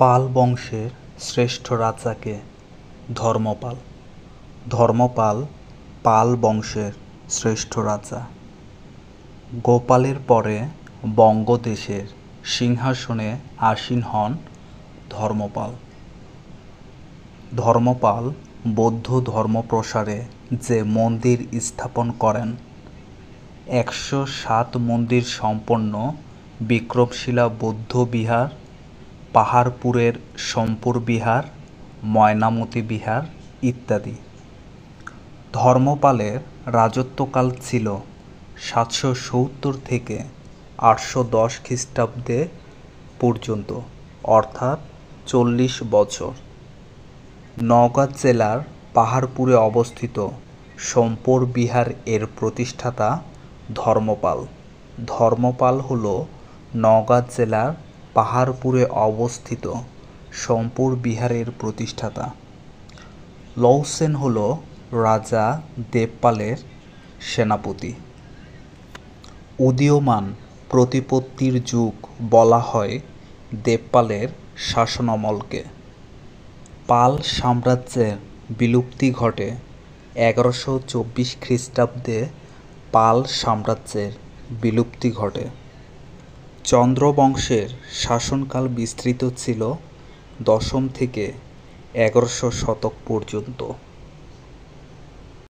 পাল বংশের শ্রেষ্ঠ রাজাকে? ধর্মপাল। ধর্মপাল পাল বংশের শ্রেষ্ঠ রাজা। গোপালের পরে বঙ্গদেশের সিংহাসনে আসীন হন ধর্মপাল। ধর্মপাল বৌদ্ধ ধর্ম প্রসারে যে মন্দির স্থাপন করেন, 107 মন্দির সম্পন্ন বিক্রমশিলা বৌদ্ধ বিহার, পাহাড়পুরের সোমপুর বিহার, ময়নামতি বিহার ইত্যাদি। ধর্মপালের রাজত্বকাল ছিল 770 থেকে 810 খ্রিস্টাব্দে পর্যন্ত, অর্থাৎ 40 বছর। নওগাঁ জেলার পাহাড়পুরে অবস্থিত সোমপুর বিহার এর প্রতিষ্ঠাতা ধর্মপাল। ধর্মপাল হল নওগাঁ জেলার পাহাড়পুরে অবস্থিত সোমপুর বিহারের প্রতিষ্ঠাতা। লউসেন হল রাজা দেবপালের সেনাপতি। উদীয়মান প্রতিপত্তির যুগ বলা হয় দেবপালের শাসনামলকে। পাল সাম্রাজ্যের বিলুপ্তি ঘটে 1124 খ্রিস্টাব্দে। পাল সাম্রাজ্যের বিলুপ্তি ঘটে। চন্দ্রবংশের শাসনকাল বিস্তৃত ছিল 10ম থেকে 11শ শতক পর্যন্ত।